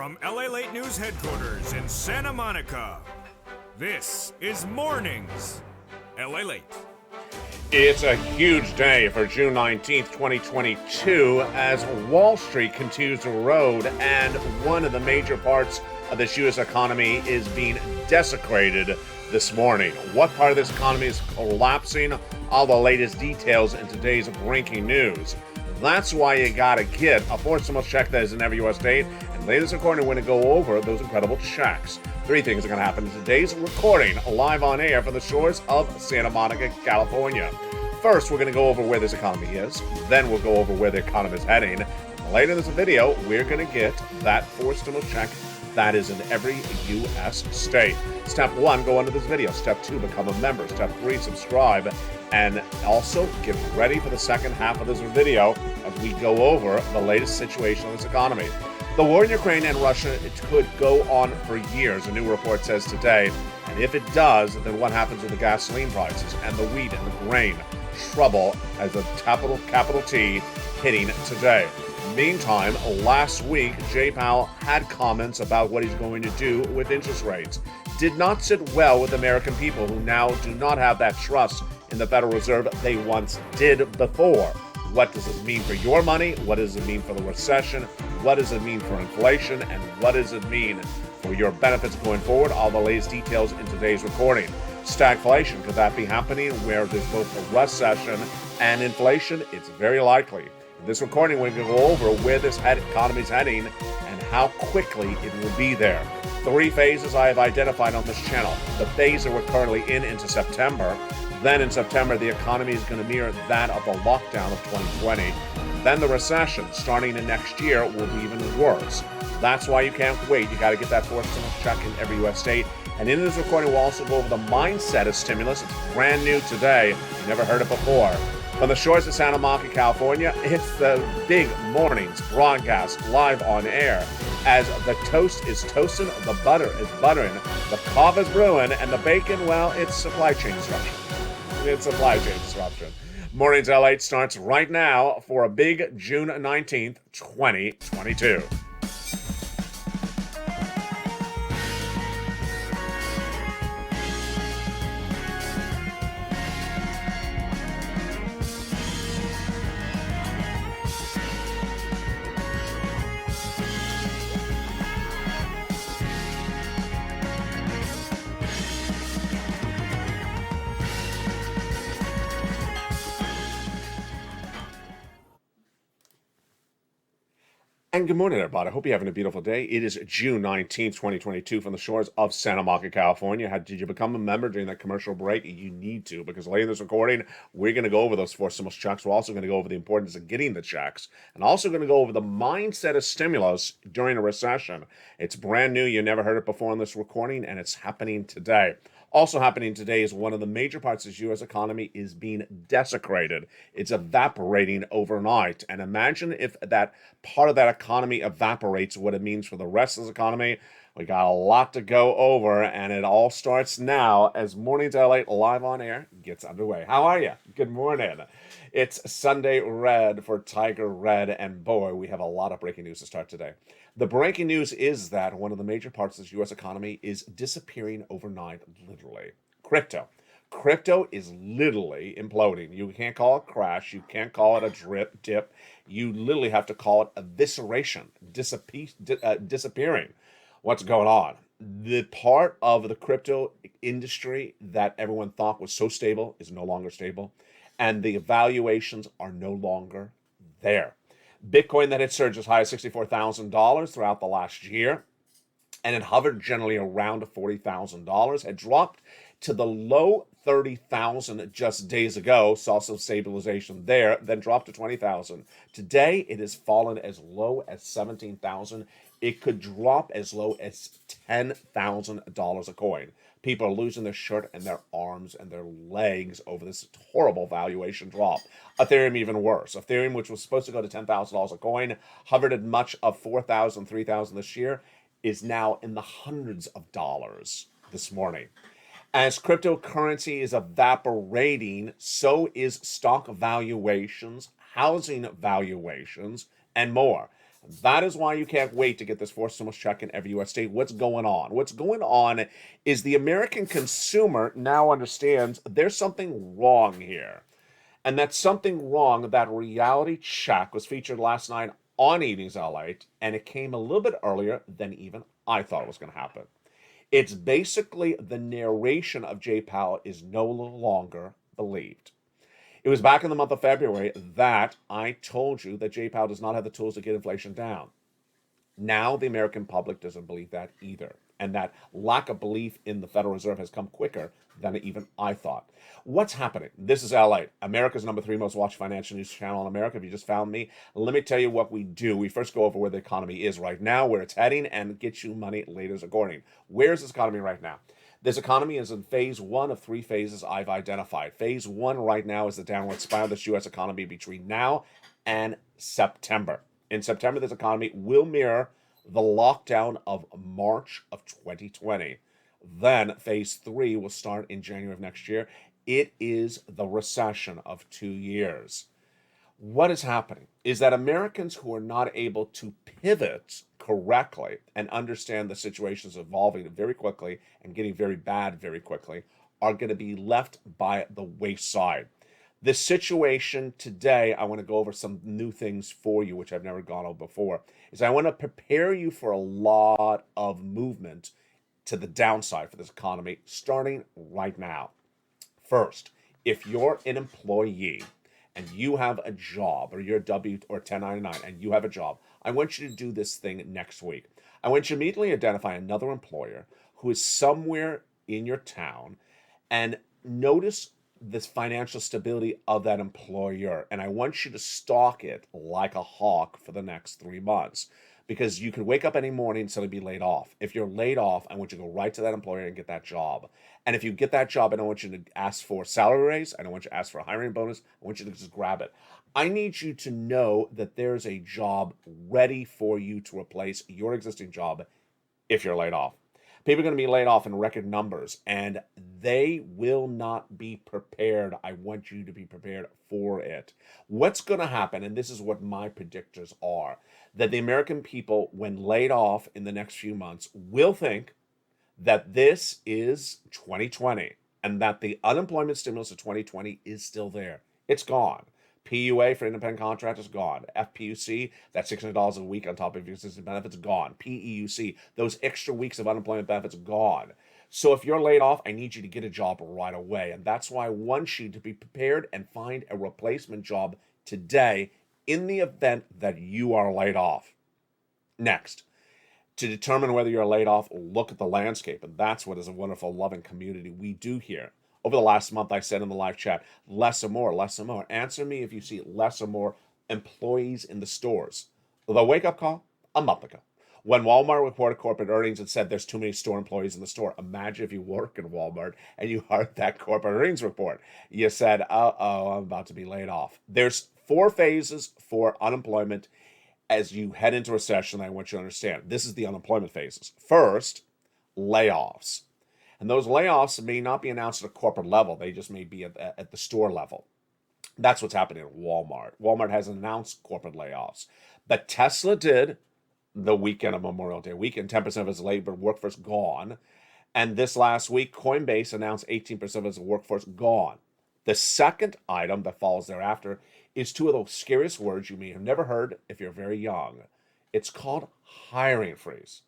From LALATE News Headquarters in Santa Monica, this is Mornings LALATE. It's a huge day for June 19th, 2022, as Wall Street continues to erode and one of the major parts of this U.S. economy is being desecrated this morning. What part of this economy is collapsing? All the latest details in today's breaking news. That's why you gotta get a fourth stimulus check that is in every U.S. state. And latest recording, we're going to go over those incredible checks. Three things are going to happen in today's recording, live on air from the shores of Santa Monica, California. First, we're going to go over where this economy is. Then we'll go over where the economy is heading. Later in this video, we're going to get that fourth stimulus check that is in every U.S. state. Step 1, go under this video. Step 2, become a member. Step 3, subscribe. And also get ready for the second half of this video as we go over the latest situation of this economy. The war in Ukraine and Russia, it could go on for years, a new report says today. And if it does, then what happens with the gasoline prices and the wheat and the grain? Trouble as a capital T hitting today. Meantime, last week, Jay Powell had comments about what he's going to do with interest rates. Did not sit well with American people who now do not have that trust in the Federal Reserve they once did before. What does this mean for your money? What does it mean for the recession? What does it mean for inflation? And what does it mean for your benefits going forward? All the latest details in today's recording. Stagflation, could that be happening where there's both a recession and inflation? It's very likely. In this recording, we're going to go over where this economy is heading and how quickly it will be there. 3 phases I have identified on this channel. The phase that we're currently in into September. Then in September, the economy is going to mirror that of the lockdown of 2020. Then the recession starting in next year will be even worse. That's why you can't wait. You got to get that fourth stimulus check in every U.S. state. And in this recording, we'll also go over the mindset of stimulus. It's brand new today. You never heard it before. From the shores of Santa Monica, California, it's the big mornings broadcast live on air. As the toast is toasting, the butter is buttering, the coffee is brewing, and the bacon, well, it's supply chain disruption. It's supply chain disruption. Mornings LA starts right now for a big June 19th, 2022. And good morning, everybody. I hope you're having a beautiful day. It is June 19th, 2022 from the shores of Santa Monica, California. Did you become a member during that commercial break? You need to, because later in this recording, we're going to go over those four stimulus checks. We're also going to go over the importance of getting the checks, and also going to go over the mindset of stimulus during a recession. It's brand new. You never heard it before in this recording, and it's happening today. Also happening today is one of the major parts of the U.S. economy is being desecrated. It's evaporating overnight. And imagine if that part of that economy evaporates, what it means for the rest of the economy. We got a lot to go over, and it all starts now as Mornings LA live on air gets underway. How are you? Good morning. It's Sunday Red for Tiger Red, and boy, we have a lot of breaking news to start today. The breaking news is that one of the major parts of the U.S. economy is disappearing overnight, literally. Crypto. Crypto is literally imploding. You can't call it a crash. You can't call it a dip. You literally have to call it evisceration, disappearing. What's going on? The part of the crypto industry that everyone thought was so stable is no longer stable, and the valuations are no longer there. Bitcoin that had surged as high as $64,000 throughout the last year, and it hovered generally around $40,000, had dropped to the low 30,000 just days ago, saw some stabilization there, then dropped to 20,000. Today, it has fallen as low as 17,000. It could drop as low as $10,000 a coin. People are losing their shirt and their arms and their legs over this horrible valuation drop. Ethereum even worse. Ethereum, which was supposed to go to $10,000 a coin, hovered at much of $4,000, $3,000 this year, is now in the hundreds of dollars this morning. As cryptocurrency is evaporating, so is stock valuations, housing valuations, and more. That is why you can't wait to get this forced stimulus check in every U.S. state. What's going on? What's going on is the American consumer now understands there's something wrong here. And that's something wrong. That reality check was featured last night on Evenings LALATE, and it came a little bit earlier than even I thought it was going to happen. It's basically the narration of Jay Powell is no longer believed. It was back in the month of February that I told you that Jay Powell does not have the tools to get inflation down. Now the American public doesn't believe that either. And that lack of belief in the Federal Reserve has come quicker than even I thought. What's happening? This is LA, America's #3 most watched financial news channel in America. If you just found me, let me tell you what we do. We first go over where the economy is right now, where it's heading, and get you money later according. Where's this economy right now? This economy is in phase one of 3 phases I've identified. Phase one right now is the downward spiral of the U.S. economy between now and September. In September, this economy will mirror the lockdown of March of 2020. Then phase 3 will start in January of next year. It is the recession of 2 years. What is happening is that Americans who are not able to pivot correctly and understand the situation is evolving very quickly and getting very bad very quickly are going to be left by the wayside. The situation today, I want to go over some new things for you, which I've never gone over before, is I want to prepare you for a lot of movement to the downside for this economy, starting right now. First, if you're an employee and you have a job, or you're a W or 1099 and you have a job, I want you to do this thing next week. I want you to immediately identify another employer who is somewhere in your town and notice this financial stability of that employer. And I want you to stalk it like a hawk for the next 3 months, because you could wake up any morning and suddenly be laid off. If you're laid off, I want you to go right to that employer and get that job. And if you get that job, I don't want you to ask for a salary raise. I don't want you to ask for a hiring bonus. I want you to just grab it. I need you to know that there's a job ready for you to replace your existing job if you're laid off. People are going to be laid off in record numbers, and they will not be prepared. I want you to be prepared for it. What's going to happen, and this is what my predictors are, that the American people, when laid off in the next few months, will think that this is 2020 and that the unemployment stimulus of 2020 is still there. It's gone. PUA for independent contractors, gone. FPUC, that's $600 a week on top of your existing benefits, gone. PEUC, those extra weeks of unemployment benefits, gone. So if you're laid off, I need you to get a job right away. And that's why I want you to be prepared and find a replacement job today in the event that you are laid off. Next, to determine whether you're laid off, look at the landscape. And that's what is a wonderful, loving community we do here. Over the last month, I said in the live chat, less or more, less or more. Answer me if you see less or more employees in the stores. The wake-up call, a month ago. When Walmart reported corporate earnings and said there's too many store employees in the store. Imagine if you work in Walmart and you heard that corporate earnings report. You said, uh-oh, I'm about to be laid off. There's 4 phases for unemployment as you head into recession. I want you to understand. This is the unemployment phases. First, layoffs. And those layoffs may not be announced at a corporate level. They just may be at the store level. That's what's happening at Walmart. Walmart hasn't announced corporate layoffs. But Tesla did the weekend of Memorial Day weekend. 10% of its labor workforce gone. And this last week, Coinbase announced 18% of its workforce gone. The second item that follows thereafter is 2 of those scariest words you may have never heard if you're very young. It's called hiring freeze.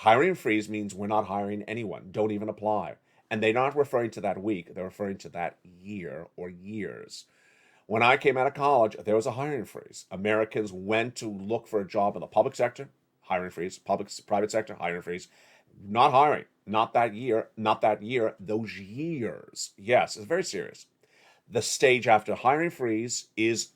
Hiring freeze means we're not hiring anyone. Don't even apply. And they're not referring to that week. They're referring to that year or years. When I came out of college, there was a hiring freeze. Americans went to look for a job in the public sector, hiring freeze. Private sector, hiring freeze. Not hiring. Not that year. Not that year. Those years. Yes, it's very serious. The stage after hiring freeze is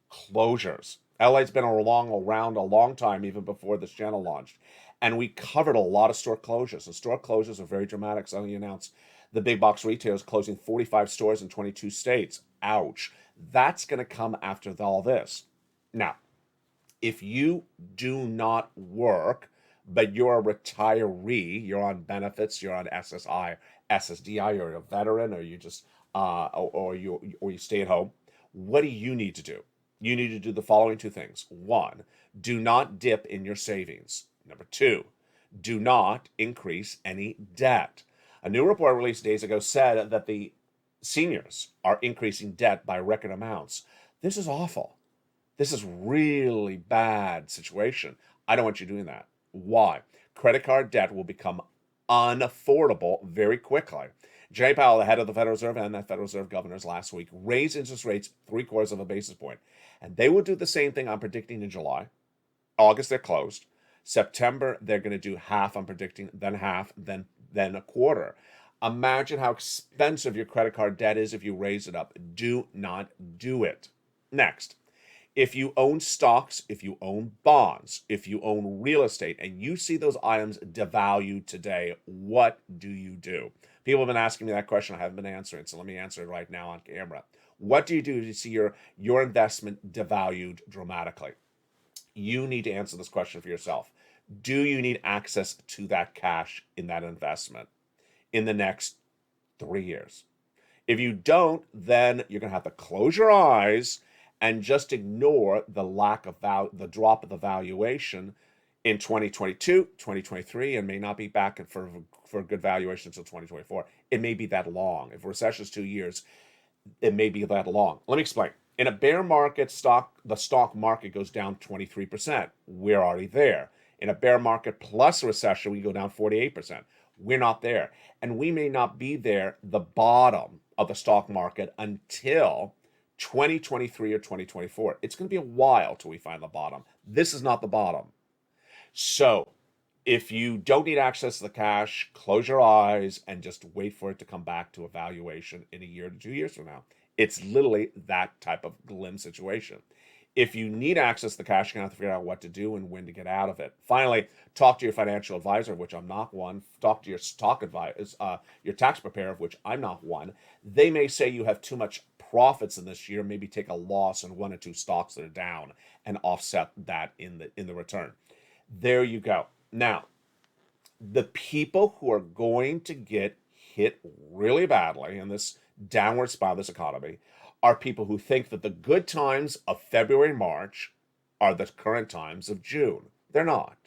closures. LA's been around a long time, even before this channel launched. And we covered a lot of store closures. And store closures are very dramatic. Suddenly announced the big box retailers closing 45 stores in 22 states. Ouch. That's going to come after all this. Now, if you do not work, but you're a retiree, you're on benefits, you're on SSI, SSDI, you're a veteran, or you just or you stay at home, what do you need to do? you need to do the following two things. One, do not dip in your savings. Number two, do not increase any debt. A new report released days ago said that the seniors are increasing debt by record amounts. This is awful. This is really bad situation. I don't want you doing that. Why? Credit card debt will become unaffordable very quickly. Jay Powell, the head of the Federal Reserve and the Federal Reserve governors last week, raised interest rates 3/4 of a basis point. And they will do the same thing I'm predicting in July. August, they're closed. September, they're going to do half, I'm predicting, then half, then a quarter. Imagine how expensive your credit card debt is if you raise it up. Do not do it. Next, if you own stocks, if you own bonds, if you own real estate, and you see those items devalued today, what do you do? People have been asking me that question. I haven't been answering, so let me answer it right now on camera. What do you do to see your investment devalued dramatically? You need to answer this question for yourself. Do you need access to that cash in that investment in the next 3 years? If you don't, then you're going to have to close your eyes and just ignore the lack of the drop of the valuation in 2022, 2023, and may not be back for a good valuation until 2024. It may be that long. If recession is 2 years, it may be that long. Let me explain. In a bear market, the stock market goes down 23%. We're already there. In a bear market plus recession, we go down 48%. We're not there. And we may not be there, the bottom of the stock market, until 2023 or 2024. It's going to be a while till we find the bottom. This is not the bottom. So if you don't need access to the cash, close your eyes and just wait for it to come back to a valuation in a year to 2 years from now. It's literally that type of glim situation. If you need access to the cash, you're going to have to figure out what to do and when to get out of it. Finally, talk to your financial advisor, which I'm not one. Talk to your your tax preparer, of which I'm not one. They may say you have too much profits in this year, maybe take a loss on one or two stocks that are down and offset that in the return. There you go. Now, the people who are going to get hit really badly in this downward spiral of this economy are people who think that the good times of February and March are the current times of June. They're not.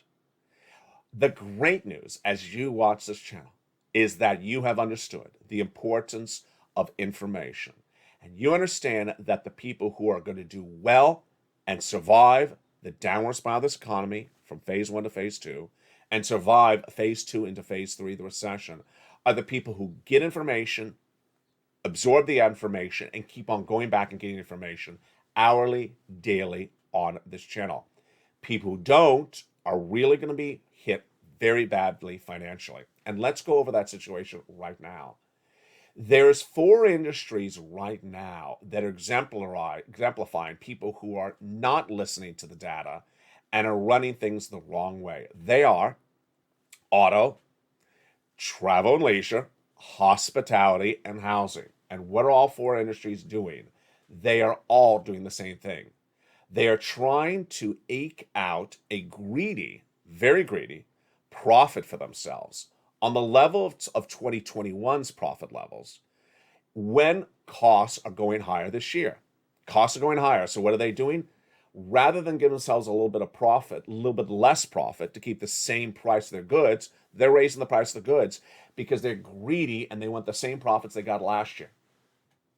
The great news as you watch this channel is that you have understood the importance of information. And you understand that the people who are going to do well and survive the downward spiral of this economy from phase 1 to phase 2 and survive phase 2 into phase 3, the recession, are the people who get information, absorb the information, and keep on going back and getting information hourly, daily on this channel. People who don't are really going to be hit very badly financially. And let's go over that situation right now. There's 4 industries right now that are exemplifying people who are not listening to the data and are running things the wrong way. They are auto, travel and leisure, hospitality, and housing. And what are all 4 industries doing? They are all doing the same thing. They are trying to eke out a greedy, very greedy, profit for themselves on the level of 2021's profit levels when costs are going higher this year. Costs are going higher. So what are they doing? Rather than give themselves a little bit of profit, a little bit less profit to keep the same price of their goods, they're raising the price of the goods because they're greedy and they want the same profits they got last year.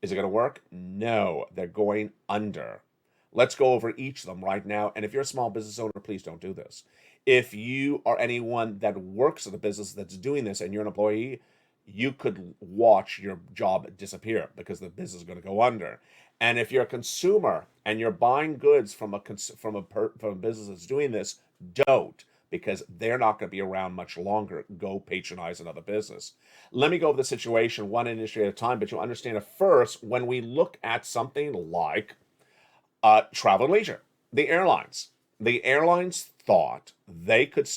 Is it going to work? No, they're going under. Let's go over each of them right now. And if you're a small business owner, please don't do this. If you are anyone that works at a business that's doing this and you're an employee, you could watch your job disappear because the business is going to go under. And if you're a consumer and you're buying goods from a business that's doing this, don't, because they're not going to be around much longer. Go patronize another business. Let me go over the situation one industry at a time, but you'll understand it first when we look at something like travel and leisure. The airlines. The airlines thought they could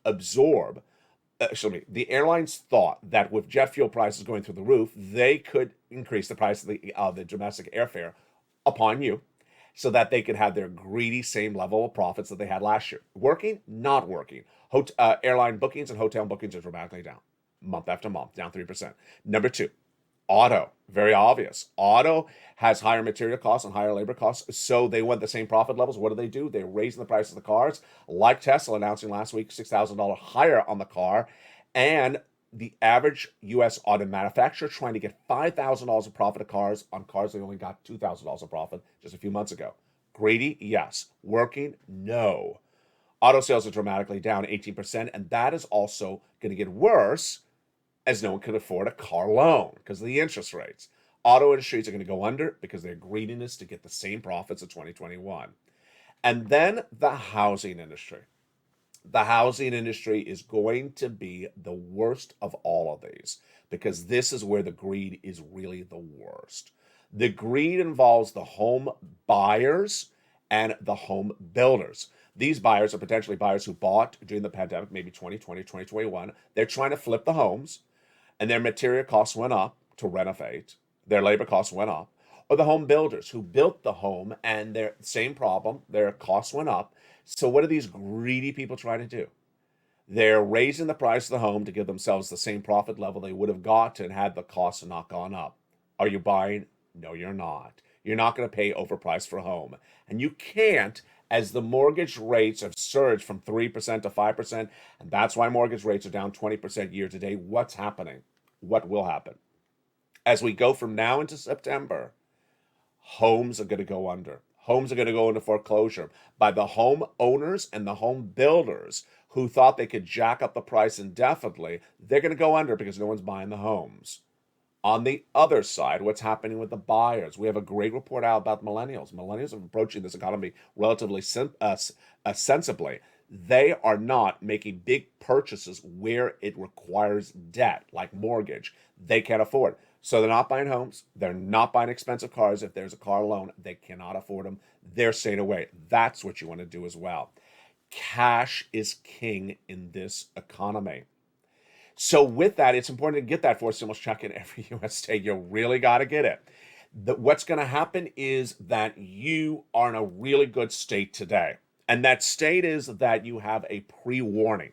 absorb. The airlines thought that with jet fuel prices going through the roof, they could increase the price of the domestic airfare upon you so that they could have their greedy same level of profits that they had last year. Working? Not working. Airline bookings and hotel bookings are dramatically down month after month, down 3%. Number 2, Auto, very obvious. Auto has higher material costs and higher labor costs, so they want the same profit levels. What do? They're raising the price of the cars, like Tesla announcing last week $6,000 higher on the car, and the average U.S. auto manufacturer trying to get $5,000 of profit of cars on cars they only got $2,000 of profit just a few months ago. Greedy, yes. Working, no. Auto sales are dramatically down 18%, and that is also going to get worse as no one can afford a car loan because of the interest rates. Auto industries are going to go under because of their greediness to get the same profits of 2021. And then the housing industry. The housing industry is going to be the worst of all of these because this is where the greed is really the worst. The greed involves the home buyers and the home builders. These buyers are potentially buyers who bought during the pandemic, maybe 2020, 2021. They're trying to flip the homes, and their material costs went up to renovate. Their labor costs went up. Or the home builders who built the home and their same problem, their costs went up. So what are these greedy people trying to do? They're raising the price of the home to give themselves the same profit level they would have gotten had the costs not gone up. Are you buying? No, you're not. You're not going to pay overpriced for a home. And you can't, as the mortgage rates have surged from 3% to 5%, and that's why mortgage rates are down 20% year to date. What's happening? What will happen? As we go from now into September, homes are going to go under. Homes are going to go into foreclosure by the home owners and the home builders who thought they could jack up the price indefinitely. They're going to go under because no one's buying the homes. On the other side, what's happening with the buyers? We have a great report out about millennials. Millennials are approaching this economy relatively sensibly. They are not making big purchases where it requires debt, like mortgage. They can't afford. So they're not buying homes. They're not buying expensive cars. If there's a car loan, they cannot afford them. They're staying away. That's what you want to do as well. Cash is king in this economy. So with that, it's important to get that fourth stimulus check in every U.S. state. You really got to get it. What's going to happen is that you are in a really good state today. And that state is that you have a pre-warning.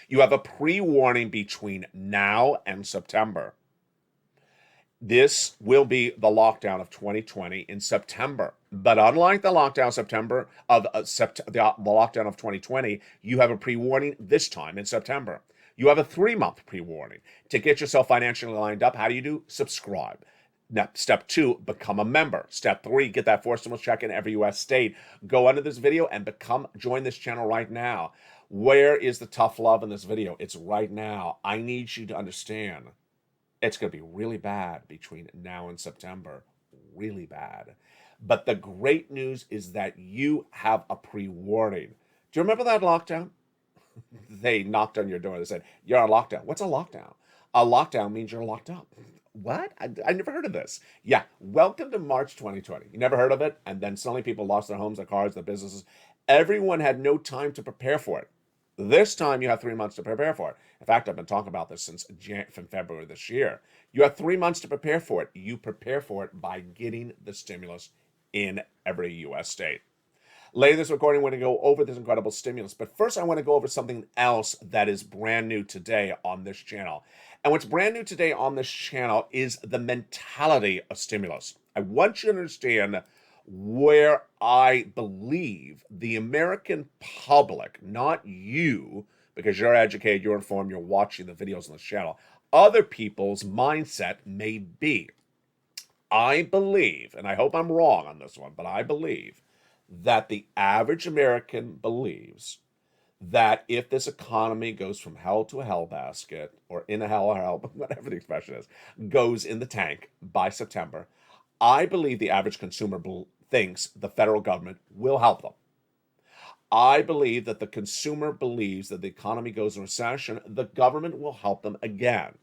You have a pre-warning between now and September. This will be the lockdown of 2020 in September. But unlike the lockdown the lockdown of 2020, you have a pre-warning this time in September. You have a 3-month pre-warning. To get yourself financially lined up, how do you do? Subscribe. Now, step 2, become a member. Step 3, get that fourth stimulus check in every U.S. state. Go under this video and join this channel right now. Where is the tough love in this video? It's right now. I need you to understand. It's going to be really bad between now and September. Really bad. But the great news is that you have a pre-warning. Do you remember that lockdown? They knocked on your door. They said, you're on lockdown. What's a lockdown? A lockdown means you're locked up. What? I never heard of this. Yeah, welcome to March 2020. You never heard of it? And then suddenly people lost their homes, their cars, their businesses. Everyone had no time to prepare for it. This time you have 3 months to prepare for it. In fact, I've been talking about this from February this year. You have 3 months to prepare for it. You prepare for it by getting the stimulus in every U.S. state. Later in this recording, we're going to go over this incredible stimulus. But first, I want to go over something else that is brand new today on this channel. And what's brand new today on this channel is the mentality of stimulus. I want you to understand where I believe the American public, not you, because you're educated, you're informed, you're watching the videos on this channel, other people's mindset may be. I believe, and I hope I'm wrong on this one, but I believe that the average American believes that if this economy goes from hell to a hell basket, or in a hell or hell, whatever the expression is, goes in the tank by September, I believe the average consumer thinks the federal government will help them. I believe that the consumer believes that the economy goes in recession, the government will help them again.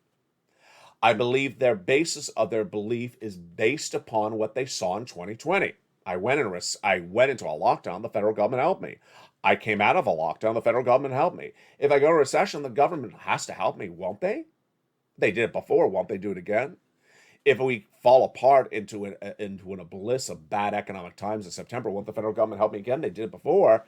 I believe their basis of their belief is based upon what they saw in 2020. I went into a lockdown, the federal government helped me. I came out of a lockdown, the federal government helped me. If I go to recession, the government has to help me, won't they? They did it before, won't they do it again? If we fall apart into an abyss of bad economic times in September, won't the federal government help me again? They did it before.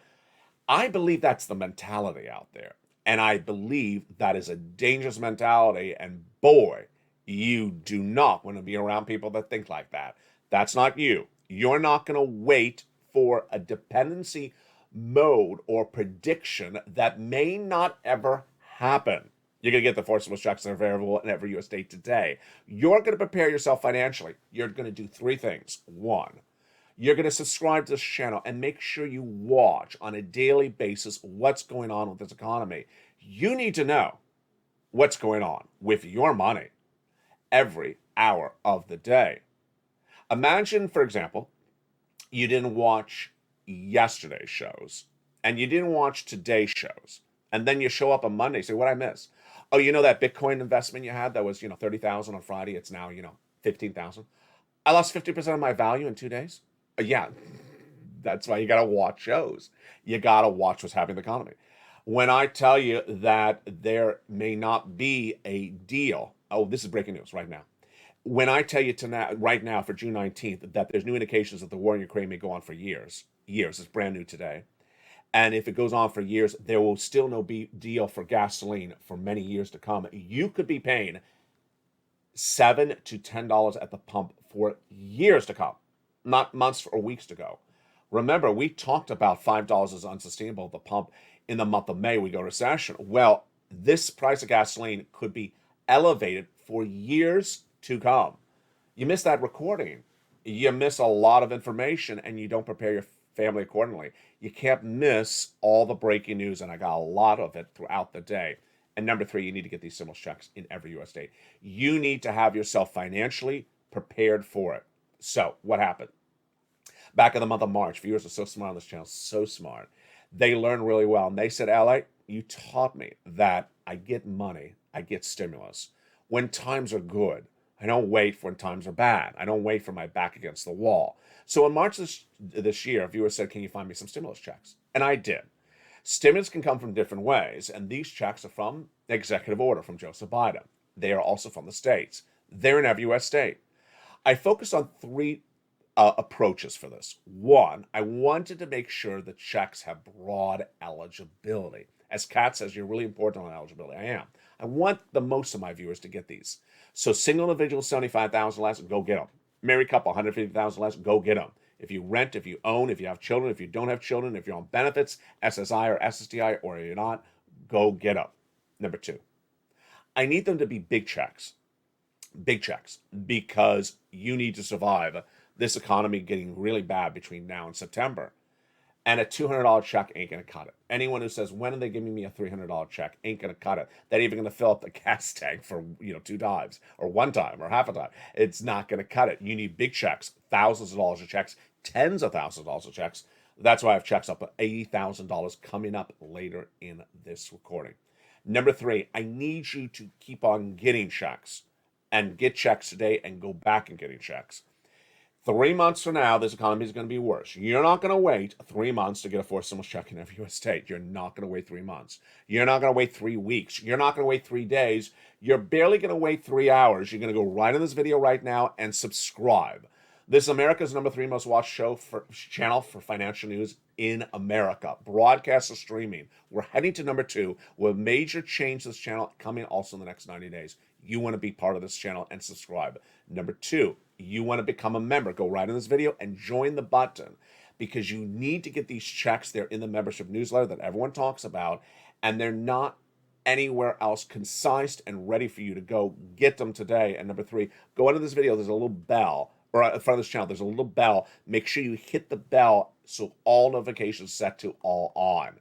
I believe that's the mentality out there. And I believe that is a dangerous mentality. And boy, You do not want to be around people that think like that. That's not you. You're not going to wait for a dependency mode or prediction that may not ever happen. You're going to get the forcible checks that are available in every U.S. state today. You're going to prepare yourself financially. You're going to do three things. One, you're going to subscribe to this channel and make sure you watch on a daily basis what's going on with this economy. You need to know what's going on with your money every hour of the day. Imagine, for example, you didn't watch yesterday's shows and you didn't watch today's shows. And then you show up on Monday and say, what I miss? Oh, you know that Bitcoin investment you had that was, 30,000 on Friday. It's now, 15,000. I lost 50% of my value in 2 days. Yeah, that's why you got to watch shows. You got to watch what's happening in the economy. When I tell you that there may not be a deal, oh, this is breaking news right now. When I tell you right now for June 19th that there's new indications that the war in Ukraine may go on for years, it's brand new today. And if it goes on for years, there will still no be deal for gasoline for many years to come. You could be paying $7 to $10 at the pump for years to come, not months or weeks to go. Remember, we talked about $5 is unsustainable at the pump in the month of May. We go recession. Well, this price of gasoline could be elevated for years to come. You miss that recording. You miss a lot of information and you don't prepare your family accordingly. You can't miss all the breaking news, and I got a lot of it throughout the day. And number three, you need to get these stimulus checks in every U.S. state. You need to have yourself financially prepared for it. So what happened? Back in the month of March, viewers are so smart on this channel, so smart. They learned really well. And they said, LA, you taught me that I get money, I get stimulus when times are good. I don't wait for when times are bad. I don't wait for my back against the wall. So in March this year, viewers said, can you find me some stimulus checks? And I did. Stimulus can come from different ways, and these checks are from executive order from Joseph Biden. They are also from the states. They're in every U.S. state. I focused on three approaches for this. One, I wanted to make sure the checks have broad eligibility. As Kat says, you're really important on eligibility. I am. I want the most of my viewers to get these. So single individual, 75,000 less, go get them. Married couple, 150,000 less, go get them. If you rent, if you own, if you have children, if you don't have children, if you're on benefits, SSI or SSDI, or you're not, go get them. Number two, I need them to be big checks, because you need to survive this economy getting really bad between now and September. And a $200 check ain't going to cut it. Anyone who says, when are they giving me a $300 check, ain't going to cut it. They're even going to fill up the gas tank for, 2 times or 1 time or half a time. It's not going to cut it. You need big checks, thousands of dollars of checks, tens of thousands of dollars of checks. That's why I have checks up at $80,000 coming up later in this recording. Number three, I need you to keep on getting checks and get checks today and go back and getting checks. 3 months from now, this economy is going to be worse. You're not going to wait 3 months to get a forced stimulus check in every U.S. state. You're not going to wait 3 months. You're not going to wait 3 weeks. You're not going to wait 3 days. You're barely going to wait 3 hours. You're going to go right in this video right now and subscribe. This is America's #3 most watched channel for financial news in America. Broadcast or streaming. We're heading to number 2 with major change to this channel coming also in the next 90 days. You want to be part of this channel and subscribe. Number 2, you want to become a member. Go right in this video and join the button, because you need to get these checks. They're in the membership newsletter that everyone talks about, and they're not anywhere else concise and ready for you to go get them today. And number 3, go into this video. There's a little bell, or in front of this channel, there's a little bell. Make sure you hit the bell so all notifications set to all on.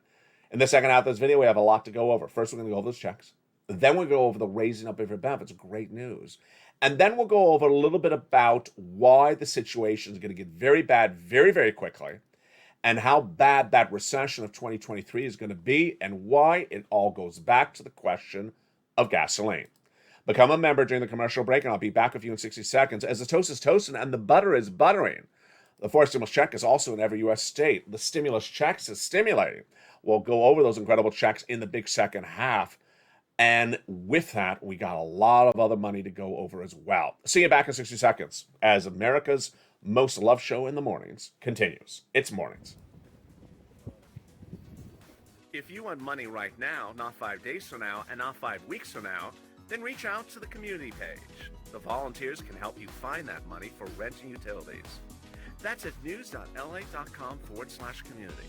In the second half of this video, we have a lot to go over. First, we're going to go over those checks. Then we'll go over the raising up of your benefits. Great news. And then we'll go over a little bit about why the situation is going to get very bad very, very quickly, and how bad that recession of 2023 is going to be, and why it all goes back to the question of gasoline. Become a member during the commercial break, and I'll be back with you in 60 seconds as the toast is toasting and the butter is buttering. The forced stimulus check is also in every U.S. state. The stimulus checks is stimulating. We'll go over those incredible checks in the big second half. And with that, we got a lot of other money to go over as well. See you back in 60 seconds as America's most loved show in the mornings continues. It's Mornings. If you want money right now, not 5 days from now, and not 5 weeks from now, then reach out to the community page. The volunteers can help you find that money for rent and utilities. That's at news.lalate.com/community.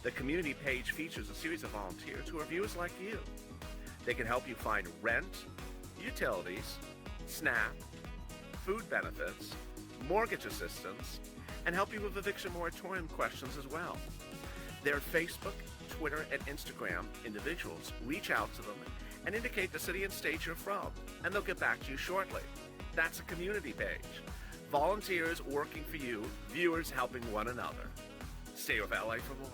The community page features a series of volunteers who are viewers like you. They can help you find rent, utilities, SNAP, food benefits, mortgage assistance, and help you with eviction moratorium questions as well. Their Facebook, Twitter, and Instagram individuals reach out to them and indicate the city and state you're from, and they'll get back to you shortly. That's a community page. Volunteers working for you, viewers helping one another. Stay with LA for more.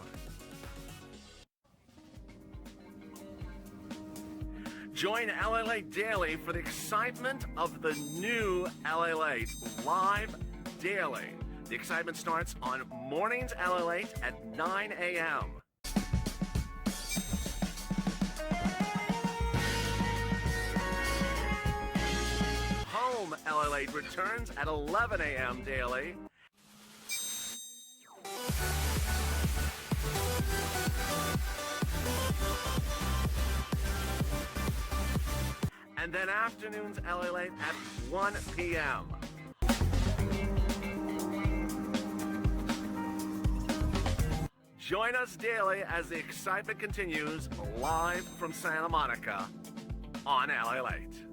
Join LALATE Daily for the excitement of the new LALATE live daily. The excitement starts on Mornings LALATE at 9 a.m. Home LALATE returns at 11 a.m. daily. And then afternoons LALATE at 1 p.m. Join us daily as the excitement continues live from Santa Monica on LALATE.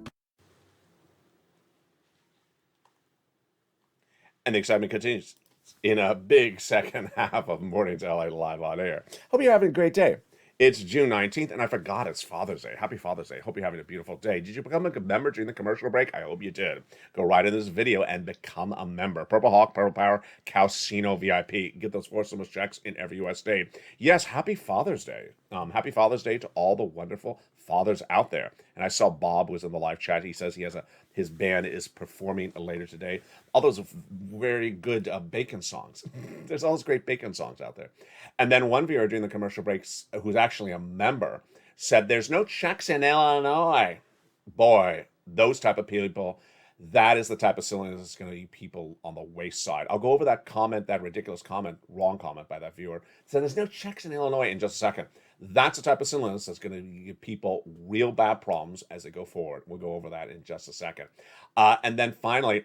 And the excitement continues in a big second half of Mornings LA Live on Air. Hope you're having a great day. It's June 19th, and I forgot it's Father's Day. Happy Father's Day. Hope you're having a beautiful day. Did you become a member during the commercial break? I hope you did. Go right in this video and become a member. Purple Hawk, Purple Power, Calcino VIP. Get those 4 stimulus checks in every U.S. state. Yes, happy Father's Day. Happy Father's Day to all the wonderful fathers out there. And I saw Bob was in the live chat. He says he has his band is performing later today. All those very good bacon songs. There's all those great bacon songs out there. And then one viewer during the commercial breaks, who's actually a member, said there's no checks in Illinois. Boy, those type of people, that is the type of silliness that's going to be people on the waste side. I'll go over that comment, that ridiculous comment, wrong comment by that viewer. So there's no checks in Illinois in just a second. That's the type of silliness that's going to give people real bad problems as they go forward. We'll go over that in just a second. And then finally,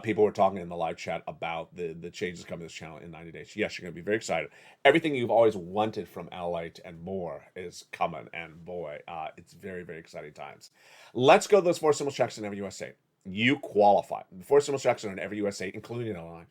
people were talking in the live chat about the changes coming to this channel in 90 days. Yes, you're going to be very excited. Everything you've always wanted from LALATE and more is coming. And boy, it's very, very exciting times. Let's go to those 4 stimulus checks in every U.S. state. You qualify. The 4 stimulus checks are in every U.S. state, including Illinois.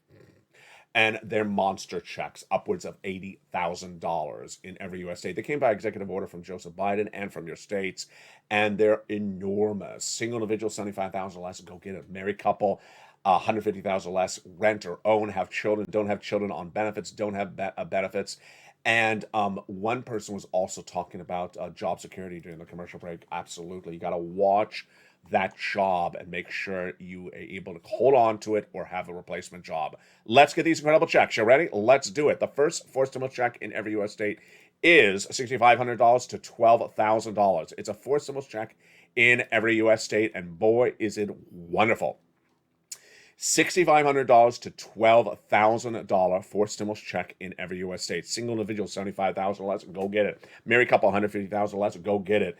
And they're monster checks, upwards of $80,000 in every U.S. state. They came by executive order from Joseph Biden and from your states, and they're enormous. Single individual, $75,000 less, go get it. Married couple, $150,000 less. Rent or own, have children, don't have children on benefits, don't have benefits. And one person was also talking about job security during the commercial break. Absolutely. You got to watch that job and make sure you are able to hold on to it or have a replacement job. Let's get these incredible checks. You ready? Let's do it. The first 4 stimulus check in every U.S. state is $6,500 to $12,000. It's a 4 stimulus check in every U.S. state, and boy, is it wonderful. $6,500 to $12,000 for stimulus check in every U.S. state. Single individual, $75,000 less, go get it. Married couple, $150,000 less, go get it.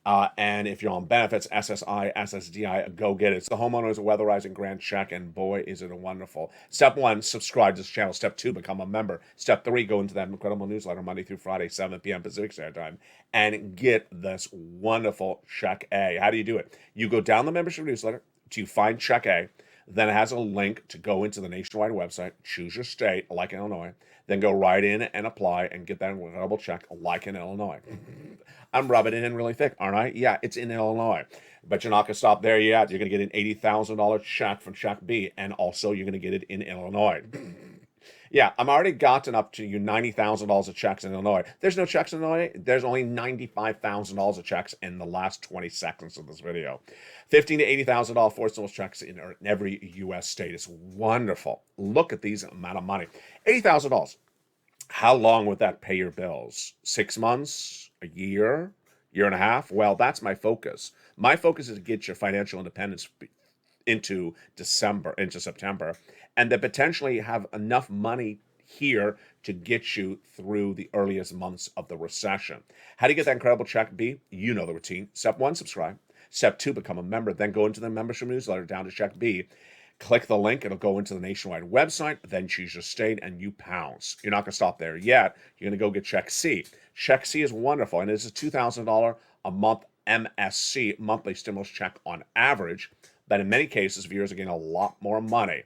And if you're on benefits, SSI, SSDI, go get it. It's the homeowners weatherizing grant check, and boy, is it wonderful. Step 1, subscribe to this channel. Step 2, become a member. Step 3, go into that incredible newsletter Monday through Friday, 7 p.m. Pacific Standard Time, and get this wonderful check A. How do you do it? You go down the membership newsletter to find check A. Then it has a link to go into the nationwide website, choose your state, like Illinois, then go right in and apply and get that incredible check, like in Illinois. I'm rubbing it in really thick, aren't I? Yeah, it's in Illinois. But you're not going to stop there yet. You're going to get an $80,000 check from check B, and also you're going to get it in Illinois. Yeah, I'm already gotten up to you $90,000 of checks in Illinois. There's no checks in Illinois. There's only $95,000 of checks in the last 20 seconds of this video. $15,000 to $80,000 for stimulus checks in every U.S. state. It's wonderful. Look at these amount of money. $80,000. How long would that pay your bills? 6 months? A year? Year and a half? Well, that's my focus. My focus is to get your financial independence into September, and then potentially have enough money here to get you through the earliest months of the recession. How do you get that incredible check B? You know the routine. Step 1, subscribe. Step 2, become a member. Then go into the membership newsletter down to check B. Click the link. It'll go into the nationwide website. Then choose your state and you pounce. You're not going to stop there yet. You're going to go get check C. Check C is wonderful, and it's a $2,000 a month MSC, monthly stimulus check on average. But in many cases, viewers are getting a lot more money,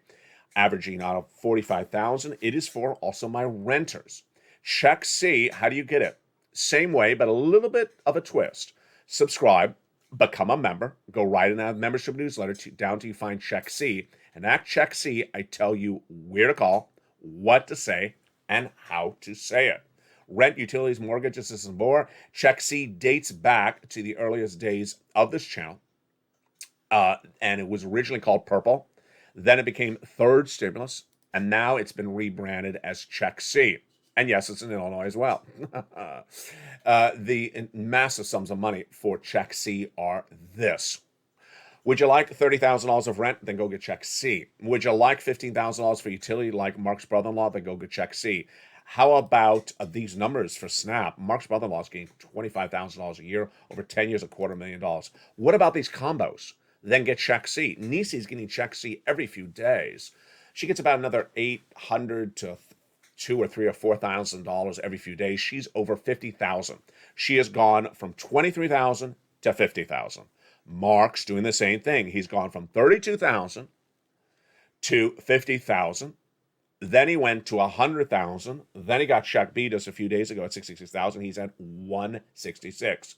averaging out of $45,000. It is for also my renters. Check C, how do you get it? Same way, but a little bit of a twist. Subscribe, become a member, go right in that membership newsletter down till you find Check C. And at Check C, I tell you where to call, what to say, and how to say it. Rent, utilities, mortgages, this and more. Check C dates back to the earliest days of this channel. And it was originally called Purple. Then it became Third Stimulus. And now it's been rebranded as Check C. And yes, it's in Illinois as well. The massive sums of money for Check C are this. Would you like $30,000 of rent? Then go get Check C. Would you like $15,000 for utility like Mark's brother-in-law? Then go get Check C. How about these numbers for SNAP? Mark's brother-in-law is getting $25,000 a year, over 10 years, $250,000. What about these combos? Then get Check C. Nisi's getting Check C every few days. She gets about another $800 to $2,000 or $3,000 or $4,000 every few days. She's over $50,000. She has gone from $23,000 to $50,000. Mark's doing the same thing. He's gone from $32,000 to $50,000. Then he went to $100,000. Then he got Check B just a few days ago at $66,000. He's at $166,000.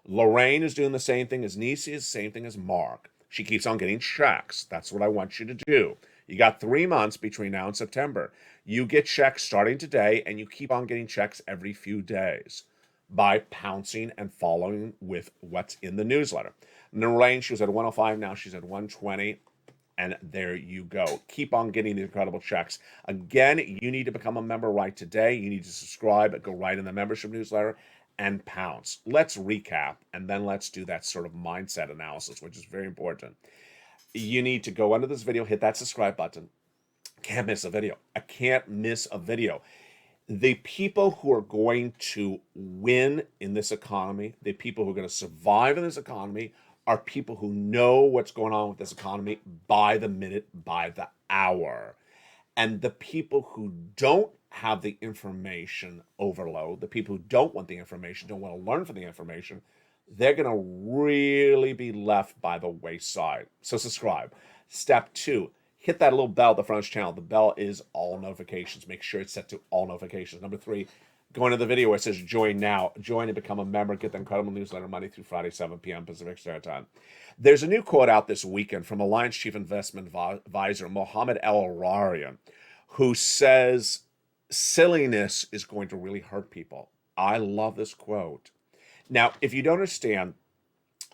Lorraine is doing the same thing as Nisi, is the same thing as Mark. She keeps on getting checks. That's what I want you to do. You got 3 months between now and September. You get checks starting today, and you keep on getting checks every few days by pouncing and following with what's in the newsletter. Lorraine, she was at 105, now she's at 120. And there you go. Keep on getting the incredible checks. Again, you need to become a member right today. You need to subscribe, go right in the membership newsletter, and pounce. Let's recap, and then let's do that sort of mindset analysis, which is very important. You need to go under this video, hit that subscribe button. Can't miss a video. I can't miss a video. The people who are going to win in this economy, the people who are going to survive in this economy, are people who know what's going on with this economy by the minute, by the hour. And the people who don't have the information overload, the people who don't want the information, don't want to learn from the information, they're going to really be left by the wayside. So subscribe. Step 2, hit that little bell at the front of the channel. The bell is all notifications. Make sure it's set to all notifications. Number 3, go into the video where it says join now. Join and become a member. Get the incredible newsletter Monday through Friday, 7 p.m. Pacific Standard Time. There's a new quote out this weekend from Alliance Chief Investment Advisor Mohammed El-Ararian, who says silliness is going to really hurt people. I love this quote. Now, if you don't understand,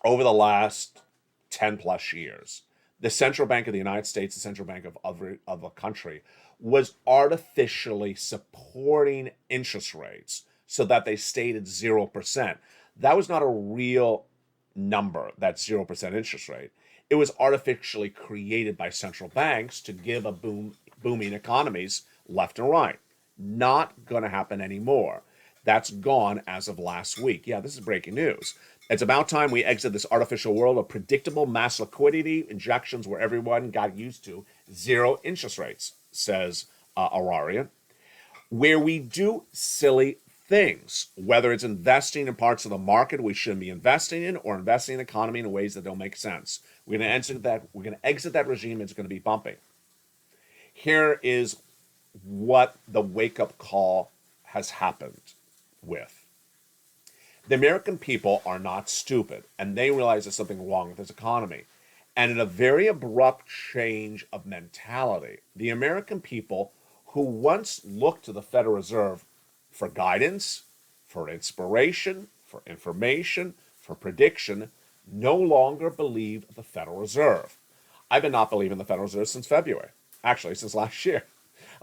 over the last 10 plus years, the Central Bank of the United States, the Central Bank of a country, was artificially supporting interest rates so that they stayed at 0%. That was not a real number, that 0% interest rate. It was artificially created by central banks to give a booming economies left and right. Not going to happen anymore. That's gone as of last week. Yeah, this is breaking news. It's about time we exit this artificial world of predictable mass liquidity injections where everyone got used to zero interest rates, says Ararian, where we do silly things, whether it's investing in parts of the market we shouldn't be investing in or investing in the economy in ways that don't make sense. We're going to exit that regime. It's going to be bumping. Here is what the wake-up call has happened with. The American people are not stupid, and they realize there's something wrong with this economy. And in a very abrupt change of mentality, the American people who once looked to the Federal Reserve for guidance, for inspiration, for information, for prediction, no longer believe the Federal Reserve. I've been not believing the Federal Reserve since February. Actually, since last year.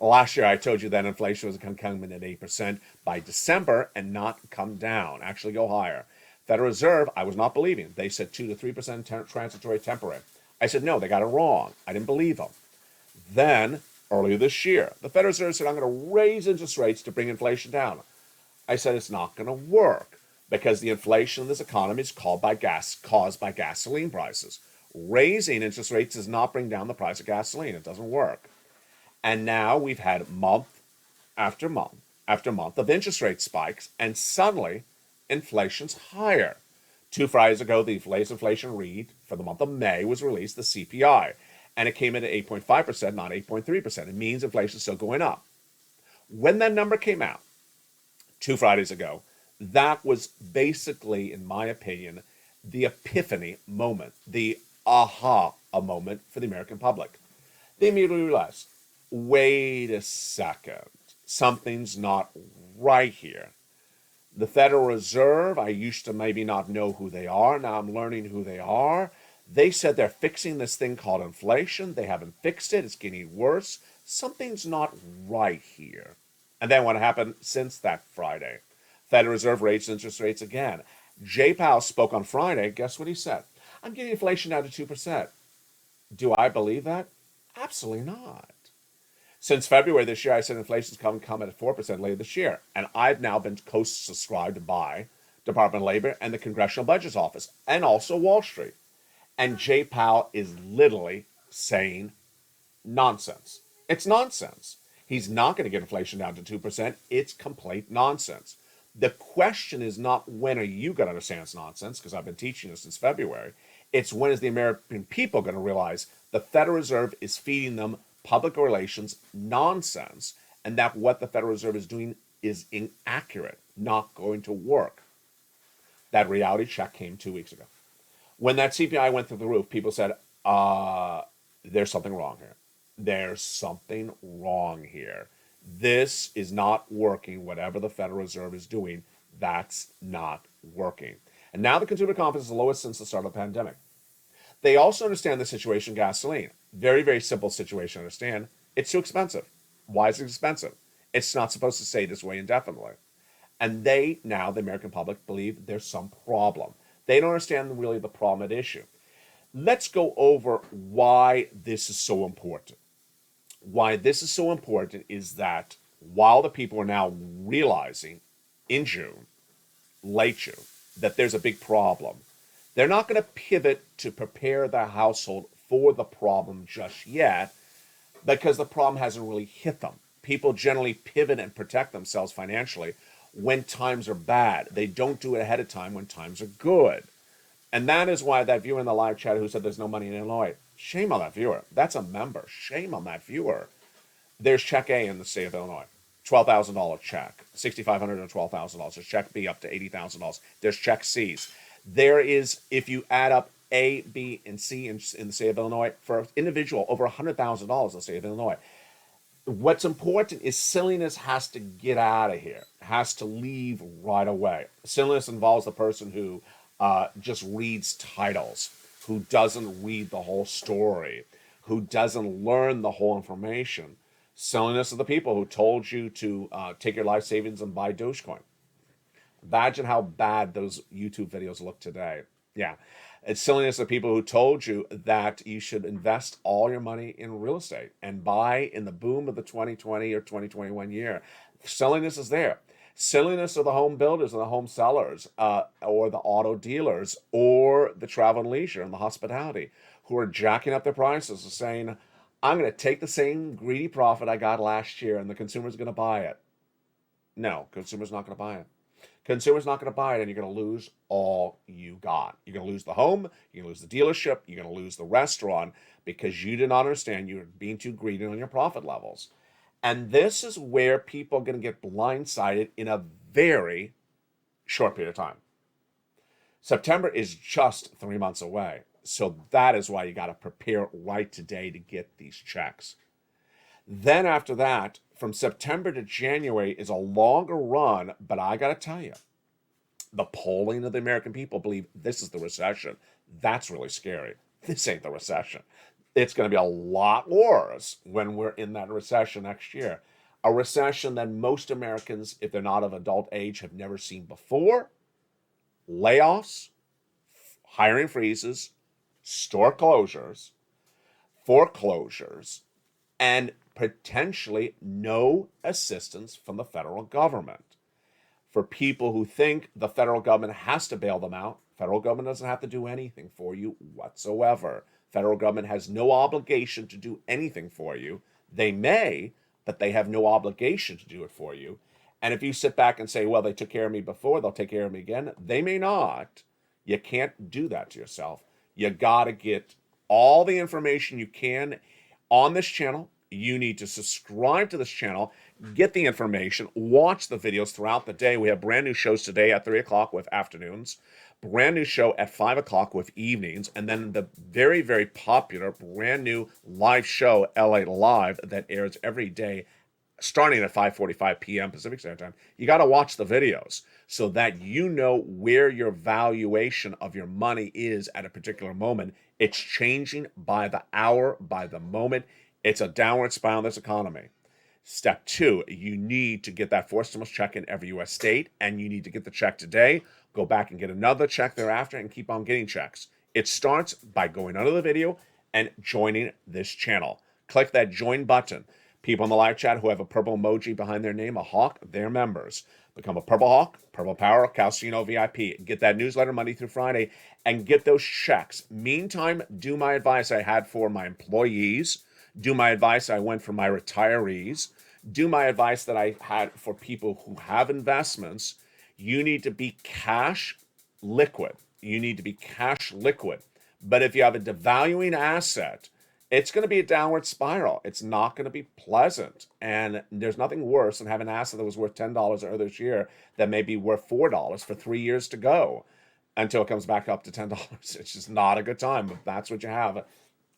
Last year, I told you that inflation was going to come in at 8% by December and not come down, actually go higher. Federal Reserve, I was not believing. They said 2 to 3% transitory temporary. I said, no, they got it wrong. I didn't believe them. Then, earlier this year, the Federal Reserve said, I'm going to raise interest rates to bring inflation down. I said, it's not going to work. because the inflation in this economy is caused by gasoline prices. Raising interest rates does not bring down the price of gasoline. It doesn't work. And now we've had month after month after month of interest rate spikes, and suddenly inflation's higher. 2 Fridays ago, the latest inflation read for the month of May was released, the CPI, and it came in at 8.5%, not 8.3%. It means inflation's still going up. When that number came out 2 Fridays ago, that was basically, in my opinion, the epiphany moment, the aha moment for the American public. They immediately realized, wait a second, something's not right here. The Federal Reserve, I used to maybe not know who they are. Now I'm learning who they are. They said they're fixing this thing called inflation. They haven't fixed it. It's getting worse. Something's not right here. And then what happened since that Friday? Federal Reserve raised interest rates again. Jay Powell spoke on Friday. Guess what he said? I'm getting inflation down to 2%. Do I believe that? Absolutely not. Since February this year, I said inflation's come at 4% later this year. And I've now been co-subscribed by Department of Labor and the Congressional Budget Office, and also Wall Street. And Jay Powell is literally saying nonsense. It's nonsense. He's not going to get inflation down to 2%. It's complete nonsense. The question is not when are you going to understand it's nonsense, because I've been teaching this since February. It's when is the American people going to realize the Federal Reserve is feeding them public relations nonsense, and that what the Federal Reserve is doing is inaccurate, not going to work. That reality check came 2 weeks ago. When that CPI went through the roof, people said, there's something wrong here. There's something wrong here. This is not working. Whatever the Federal Reserve is doing, that's not working. And now the consumer confidence is the lowest since the start of the pandemic. They also understand the situation gasoline. Very, very simple situation to understand. It's too expensive. Why is it expensive? It's not supposed to stay this way indefinitely. And they, now, the American public, believe there's some problem. They don't understand really the problem at issue. Let's go over why this is so important. Why this is so important is that while the people are now realizing in June, late June, that there's a big problem, they're not going to pivot to prepare their household for the problem just yet, because the problem hasn't really hit them. People generally pivot and protect themselves financially when times are bad. They don't do it ahead of time when times are good. And that is why that viewer in the live chat who said there's no money in Illinois, shame on that viewer. That's a member. Shame on that viewer. There's check A in the state of Illinois. $12,000 check, $6,500 and $12,000. There's check B up to $80,000. There's check C's. There is, if you add up A, B, and C in the state of Illinois, for an individual, over $100,000 in the state of Illinois. What's important is silliness has to get out of here, has to leave right away. Silliness involves the person who just reads titles, who doesn't read the whole story, who doesn't learn the whole information. Silliness of the people who told you to take your life savings and buy Dogecoin. Imagine how bad those YouTube videos look today. Yeah. It's silliness of people who told you that you should invest all your money in real estate and buy in the boom of the 2020 or 2021 year. Silliness is there. Silliness of the home builders and the home sellers, or the auto dealers, or the travel and leisure and the hospitality, who are jacking up their prices and saying, I'm going to take the same greedy profit I got last year and the consumer's going to buy it. No, consumer's not going to buy it. Consumer's not going to buy it, and you're going to lose all you got. You're going to lose the home, you're going to lose the dealership, you're going to lose the restaurant, because you did not understand you're being too greedy on your profit levels. And this is where people are going to get blindsided in a very short period of time. September is just 3 months away. So that is why you got to prepare right today to get these checks. Then after that, from September to January is a longer run, but I got to tell you, the polling of the American people believe this is the recession. That's really scary. This ain't the recession. It's going to be a lot worse when we're in that recession next year. A recession that most Americans, if they're not of adult age, have never seen before. Layoffs, hiring freezes, store closures, foreclosures, and potentially no assistance from the federal government. for people who think the federal government has to bail them out. Federal government doesn't have to do anything for you whatsoever. Federal government has no obligation to do anything for you. They may, but they have no obligation to do it for you. And if you sit back and say, well, they took care of me before, they'll take care of me again, they may not. You can't do that to yourself. You got to get all the information you can on this channel. You need to subscribe to this channel, get the information, watch the videos throughout the day. We have brand new shows today at 3 o'clock with afternoons, brand new show at 5 o'clock with evenings, and then the very, very popular brand new live show, LA Live, that airs every day starting at 5:45 p.m. Pacific Standard Time. You got to watch the videos so that you know where your valuation of your money is at a particular moment. It's changing by the hour, by the moment. It's a downward spiral in this economy. Step 2, you need to get that 4 stimulus check in every U.S. state, and you need to get the check today, go back and get another check thereafter, and keep on getting checks. It starts by going under the video and joining this channel. Click that join button. People in the live chat who have a purple emoji behind their name, a hawk, they're members. Become a Purple Hawk, Purple Power, Calcino VIP. Get that newsletter Monday through Friday and get those checks. Meantime, do my advice I had for my employees. Do my advice I went for my retirees. Do my advice that I had for people who have investments. You need to be cash liquid. You need to be cash liquid. But if you have a devaluing asset, it's going to be a downward spiral. It's not going to be pleasant. And there's nothing worse than having an asset that was worth $10 earlier this year that may be worth $4 for 3 years to go until it comes back up to $10. It's just not a good time. But that's what you have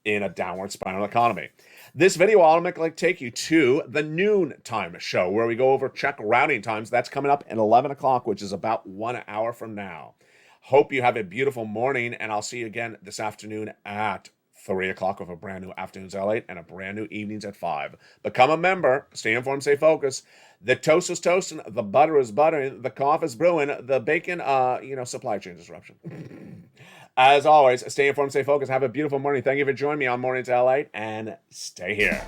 in a downward spiral economy. This video will automatically take you to the noon time show where we go over check routing times. That's coming up at 11 o'clock, which is about 1 hour from now. Hope you have a beautiful morning, and I'll see you again this afternoon at 3 o'clock with a brand new Afternoons LALATE and a brand new Evenings at 5. Become a member. Stay informed, stay focused. The toast is toasting. The butter is buttering. The coffee is brewing. The bacon, supply chain disruption. As always, stay informed, stay focused. Have a beautiful morning. Thank you for joining me on Mornings LALATE, and stay here.